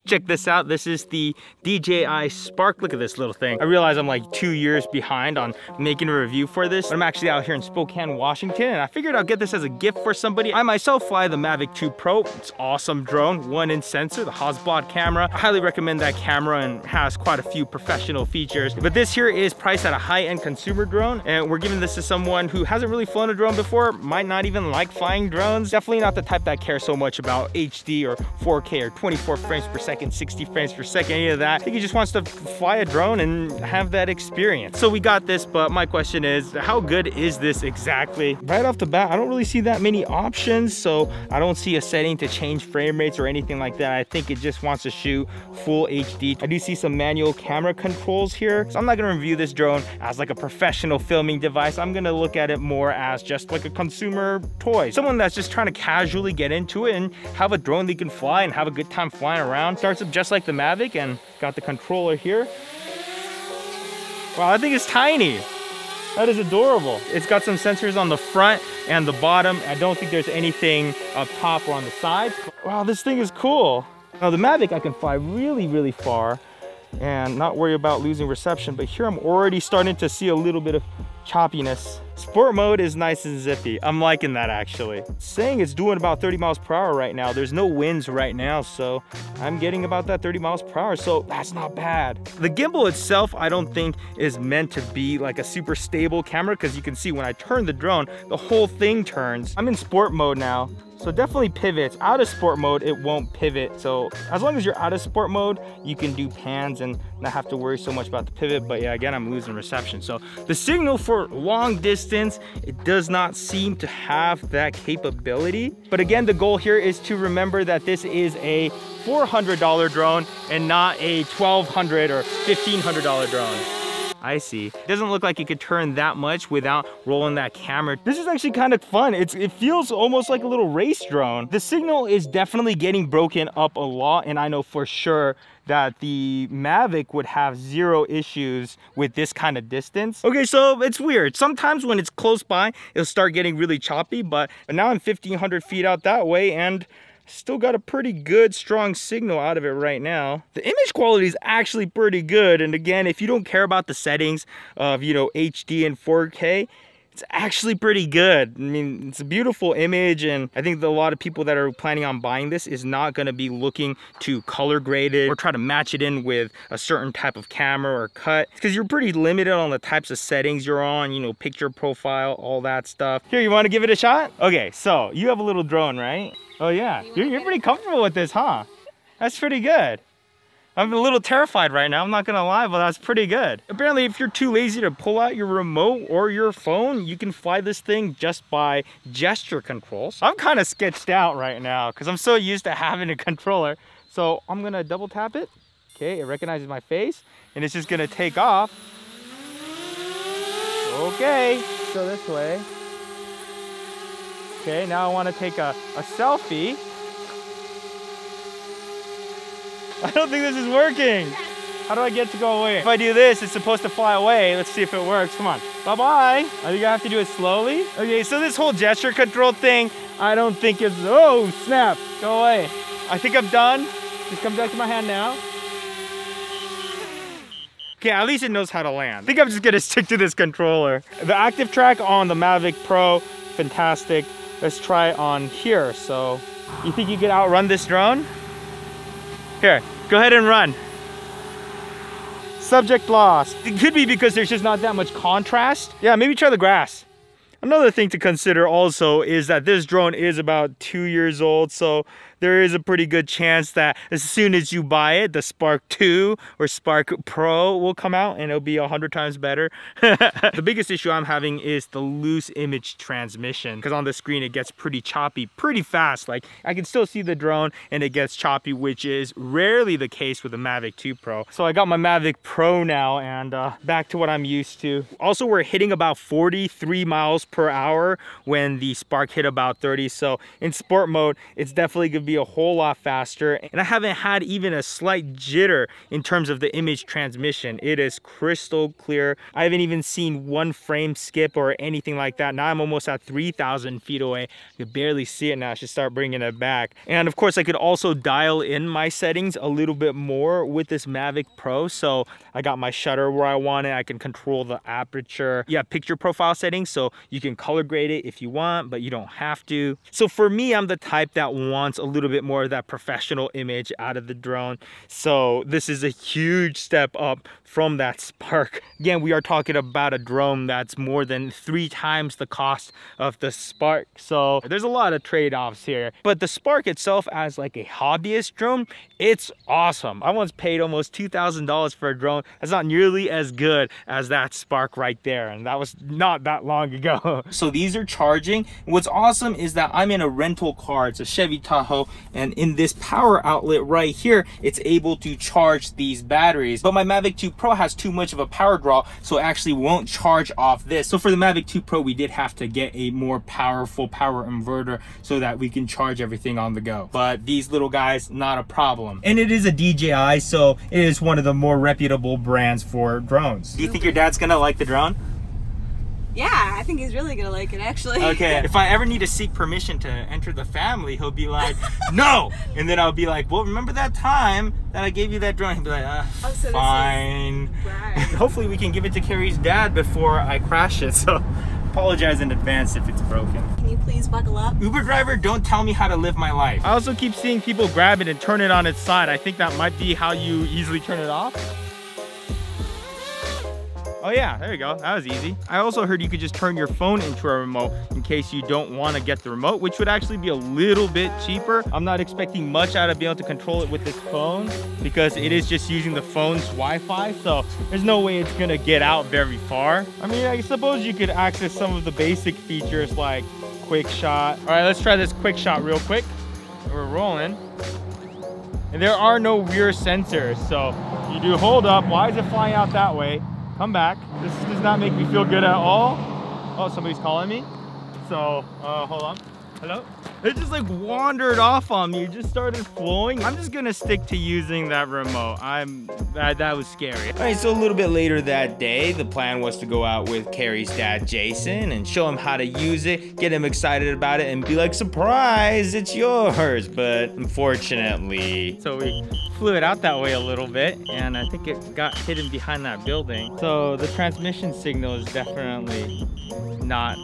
Check this out. This is the Dji Spark. Look at this little thing. I realize I'm like 2 years behind on making a review for this. I'm actually out here in Spokane, Washington, and I figured I'll get this as a gift for somebody. I myself fly the Mavic 2 Pro. It's an awesome drone, 1-inch sensor, the Hasselblad camera. I highly recommend that camera and has quite a few professional features. But this here is priced at a high-end consumer drone, and we're giving this to someone who hasn't really flown a drone before, might not even like flying drones. Definitely not the type that cares so much about HD or 4K or 24 frames per second, 60 frames per second, any of that. I think he just wants to fly a drone and have that experience. So we got this, but my question is, how good is this exactly? Right off the bat, I don't really see that many options, so I don't see a setting to change frame rates or anything like that. I think it just wants to shoot full HD. I do see some manual camera controls here, so I'm not gonna review this drone as like a professional filming device. I'm gonna look at it more as just like a consumer toy. Someone that's just trying to casually get into it and have a drone they can fly and have a good time flying around. Starts up just like the Mavic, and got the controller here. Wow, I think it's tiny. That is adorable. It's got some sensors on the front and the bottom. I don't think there's anything up top or on the sides. Wow, this thing is cool. Now the Mavic, I can fly really, really far and not worry about losing reception, but here I'm already starting to see a little bit of choppiness. Sport mode is nice and zippy. I'm liking that actually. It's saying it's doing about 30 miles per hour right now. There's no winds right now, so I'm getting about that 30 miles per hour, so that's not bad. The gimbal itself, I don't think is meant to be like a super stable camera, because you can see when I turn the drone, the whole thing turns. I'm in sport mode now, so definitely pivots. Out of sport mode, it won't pivot. So as long as you're out of sport mode, you can do pans and not have to worry so much about the pivot. But yeah, again, I'm losing reception. So the signal for long distance, it does not seem to have that capability. But again, the goal here is to remember that this is a $400 drone and not a $1,200 or $1,500 drone. I see. It doesn't look like it could turn that much without rolling that camera. This is actually kind of fun. It feels almost like a little race drone. The signal is definitely getting broken up a lot, and I know for sure that the Mavic would have zero issues with this kind of distance. Okay, so it's weird. Sometimes when it's close by, it'll start getting really choppy, but now I'm 1,500 feet out that way, and still got a pretty good strong signal out of it right now. The image quality is actually pretty good, and again, if you don't care about the settings of, you know, HD and 4K, it's actually pretty good. I mean, it's a beautiful image, and I think that a lot of people that are planning on buying this is not going to be looking to color grade it or try to match it in with a certain type of camera or cut, because you're pretty limited on the types of settings you're on, you know, picture profile, all that stuff. Here, you want to give it a shot? Okay, so you have a little drone, right? Oh yeah, you're pretty comfortable with this, huh? That's pretty good. I'm a little terrified right now, I'm not gonna lie, but that's pretty good. Apparently, if you're too lazy to pull out your remote or your phone, you can fly this thing just by gesture controls. I'm kind of sketched out right now because I'm so used to having a controller. So I'm gonna double tap it. Okay, it recognizes my face, and it's just gonna take off. Okay, so this way. Okay, now I want to take a selfie. I don't think this is working. How do I get to go away? If I do this, it's supposed to fly away. Let's see if it works. Come on. Bye-bye. I think I have to do it slowly. Okay, so this whole gesture control thing, I don't think it's... Oh, snap. Go away. I think I'm done. Just come back to my hand now. Okay, at least it knows how to land. I think I'm just gonna stick to this controller. The active track on the Mavic Pro, fantastic. Let's try on here. So, you think you could outrun this drone? Here, go ahead and run. Subject lost. It could be because there's just not that much contrast. Yeah, maybe try the grass. Another thing to consider also is that this drone is about 2 years old, so there is a pretty good chance that as soon as you buy it, the Spark 2 or Spark Pro will come out and it'll be 100 times better. The biggest issue I'm having is the loose image transmission, because on the screen it gets pretty choppy pretty fast. Like, I can still see the drone and it gets choppy, which is rarely the case with the Mavic 2 Pro. So I got my Mavic Pro now, and back to what I'm used to. Also, we're hitting about 43 miles per hour when the Spark hit about 30. So in sport mode, it's definitely gonna be be a whole lot faster. And I haven't had even a slight jitter in terms of the image transmission. It is crystal clear. I haven't even seen one frame skip or anything like that. Now I'm almost at 3,000 feet away. You can barely see it now. I should start bringing it back. And of course, I could also dial in my settings a little bit more with this Mavic Pro. So I got my shutter where I want it. I can control the aperture. Yeah, picture profile settings, so you can color grade it if you want, but you don't have to. So for me, I'm the type that wants a little bit more of that professional image out of the drone. So this is a huge step up from that Spark. Again, we are talking about a drone that's more than 3 times the cost of the Spark. So there's a lot of trade-offs here. But the Spark itself as like a hobbyist drone, it's awesome. I once paid almost $2,000 for a drone that's not nearly as good as that Spark right there. And that was not that long ago. So these are charging. What's awesome is that I'm in a rental car. It's a Chevy Tahoe. And in this power outlet right here, it's able to charge these batteries. But my Mavic 2 Pro has too much of a power draw, so it actually won't charge off this. So for the Mavic 2 Pro, we did have to get a more powerful power inverter so that we can charge everything on the go. But these little guys, not a problem. And it is a DJI, so it is one of the more reputable brands for drones. Do you think your dad's gonna like the drone? Yeah, I think he's really gonna like it, actually. Okay, if I ever need to seek permission to enter the family, he'll be like, no! And then I'll be like, well, remember that time that I gave you that drone? He'll be like, so fine. Right. Hopefully we can give it to Carrie's dad before I crash it, so apologize in advance if it's broken. Can you please buckle up? Uber driver, don't tell me how to live my life. I also keep seeing people grab it and turn it on its side. I think that might be how you easily turn it off. Oh yeah, there you go, that was easy. I also heard you could just turn your phone into a remote in case you don't want to get the remote, which would actually be a little bit cheaper. I'm not expecting much out of being able to control it with this phone because it is just using the phone's Wi-Fi, so there's no way it's gonna get out very far. I mean, I suppose you could access some of the basic features like quick shot. All right, let's try this quick shot real quick. We're rolling. And there are no rear sensors, so you do hold up. Why is it flying out that way? Come back. This does not make me feel good at all. Oh, somebody's calling me. So, hold on. Hello? It just like wandered off on me. It just started flowing. I'm just gonna stick to using that remote. That was scary. All right, so a little bit later that day, the plan was to go out with Carrie's dad, Jason, and show him how to use it, get him excited about it, and be like, surprise, it's yours. But unfortunately, so we flew it out that way a little bit, and I think it got hidden behind that building. So the transmission signal is definitely not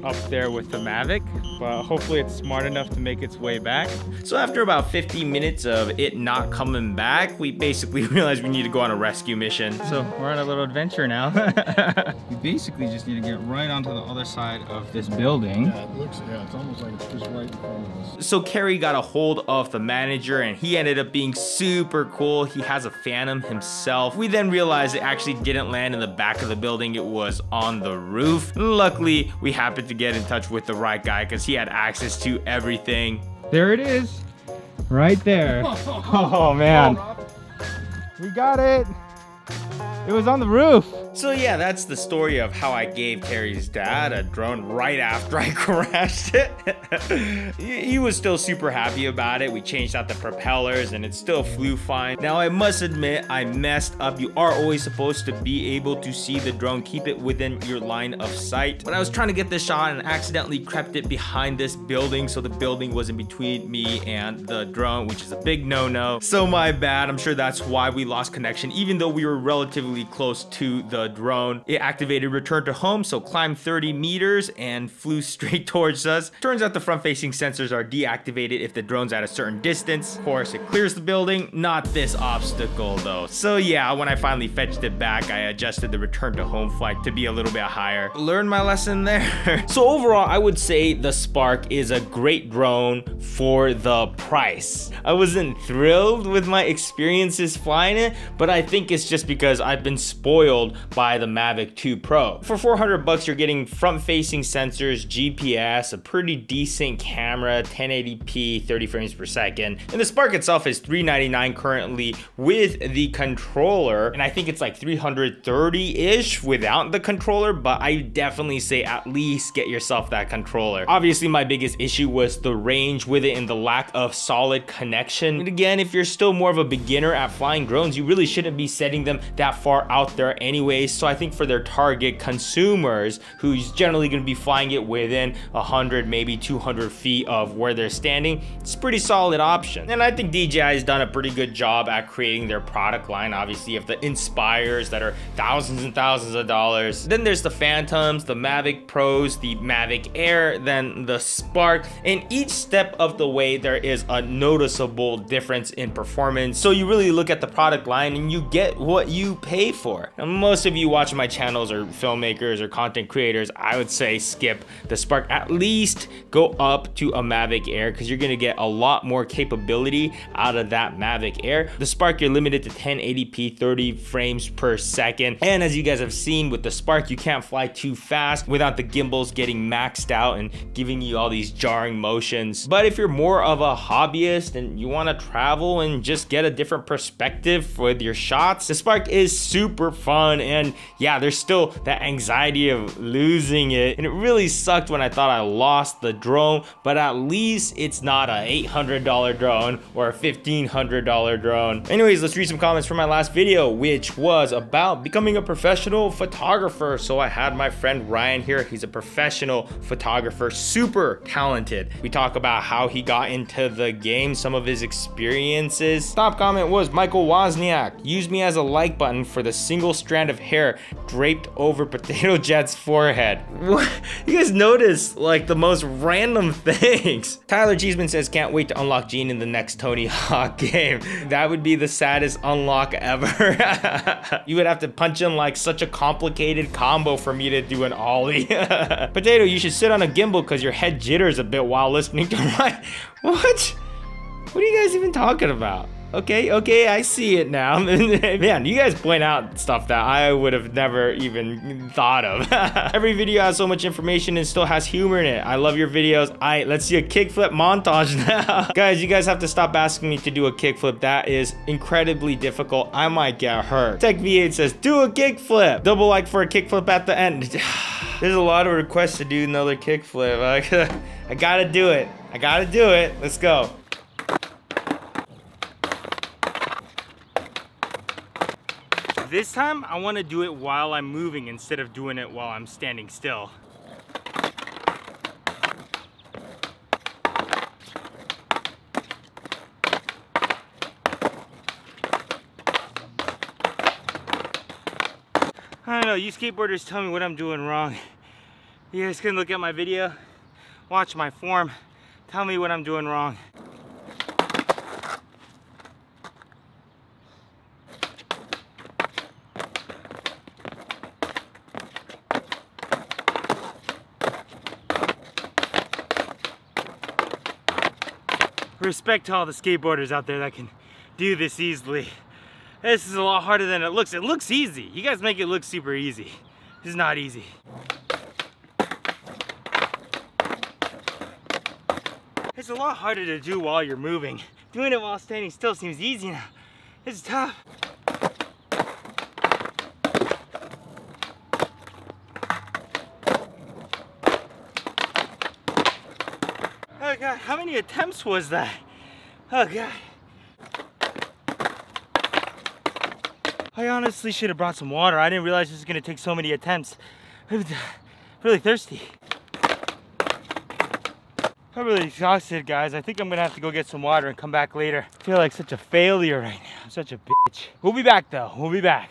up there with the Mavic, but hopefully it's smart enough to make its way back. So after about 15 minutes of it not coming back, we basically realized we need to go on a rescue mission. So we're on a little adventure now. We basically just need to get right onto the other side of this building. Yeah, it looks, yeah, it's almost like it's just right in front of us. So Carrie got a hold of the manager and he ended up being super cool. He has a Phantom himself. We then realized it actually didn't land in the back of the building. It was on the roof. Luckily, we happened to get in touch with the right guy because he had access to everything. There it is, right there. Oh man, we got it. It was on the roof. So yeah, that's the story of how I gave Carrie's dad a drone right after I crashed it. He was still super happy about it. We changed out the propellers and it still flew fine. Now I must admit I messed up. You are always supposed to be able to see the drone, keep it within your line of sight. But I was trying to get this shot and accidentally crept it behind this building, so the building was in between me and the drone, which is a big no-no. So my bad. I'm sure that's why we lost connection, even though we were relatively close to the drone. It activated return to home, so climbed 30 meters and flew straight towards us. Turns out the front-facing sensors are deactivated if the drone's at a certain distance. Of course, it clears the building, not this obstacle though. So yeah, when I finally fetched it back, I adjusted the return to home flight to be a little bit higher. Learned my lesson there. So overall, I would say the Spark is a great drone for the price. I wasn't thrilled with my experiences flying it, but I think it's just because I've been been spoiled by the Mavic 2 Pro. For 400 bucks, you're getting front-facing sensors, GPS, a pretty decent camera, 1080p, 30 frames per second. And the Spark itself is $399 currently with the controller, and I think it's like $330-ish without the controller, but I definitely say at least get yourself that controller. Obviously, my biggest issue was the range with it and the lack of solid connection. And again, if you're still more of a beginner at flying drones, you really shouldn't be setting them that far out there anyways. So I think for their target consumers, who's generally going to be flying it within 100, maybe 200 feet of where they're standing, it's a pretty solid option. And I think DJI has done a pretty good job at creating their product line. Obviously, you have the Inspires that are thousands and thousands of dollars. Then there's the Phantoms, the Mavic Pros, the Mavic Air, then the Spark. And each step of the way, there is a noticeable difference in performance. So you really look at the product line and you get what you pay for. Now, most of you watching my channels are filmmakers or content creators. I would say skip the Spark. At least go up to a Mavic Air, because you're gonna get a lot more capability out of that Mavic Air. The Spark, you're limited to 1080p, 30 frames per second. And as you guys have seen with the Spark, you can't fly too fast without the gimbals getting maxed out and giving you all these jarring motions. But if you're more of a hobbyist and you want to travel and just get a different perspective with your shots, the Spark is super fun. And yeah, there's still that anxiety of losing it, and it really sucked when I thought I lost the drone, but at least it's not a $800 drone or a $1,500 drone. Anyways, let's read some comments from my last video, which was about becoming a professional photographer. So I had my friend Ryan here. He's a professional photographer, super talented. We talk about how he got into the game, some of his experiences. Top comment was Michael Wozniak. Use me as a like button for the single strand of hair draped over Potato Jet's forehead. What? You guys notice like the most random things. Tyler Cheeseman says, can't wait to unlock Gene in the next Tony Hawk game. That would be the saddest unlock ever. You would have to punch in like such a complicated combo for me to do an ollie. Potato, you should sit on a gimbal because your head jitters a bit while listening to my... What? What are you guys even talking about? Okay, I see it now. Man, you guys point out stuff that I would have never even thought of. Every video has so much information and still has humor in it. I love your videos. Alright, let's see a kickflip montage now. Guys, you guys have to stop asking me to do a kickflip. That is incredibly difficult. I might get hurt. Tech V8 says, do a kickflip. Double like for a kickflip at the end. There's a lot of requests to do another kickflip. I gotta do it. Let's go. This time, I want to do it while I'm moving instead of doing it while I'm standing still. I don't know, you skateboarders tell me what I'm doing wrong. You guys can look at my video, watch my form, tell me what I'm doing wrong. Respect to all the skateboarders out there that can do this easily. This is a lot harder than it looks. It looks easy. You guys make it look super easy. This is not easy. It's a lot harder to do while you're moving. Doing it while standing still seems easy now. This is tough. Oh God, how many attempts was that? Oh God. I honestly should have brought some water. I didn't realize this was gonna take so many attempts. I'm really thirsty. I'm really exhausted, guys. I think I'm gonna have to go get some water and come back later. I feel like such a failure right now. I'm such a bitch. We'll be back though, we'll be back.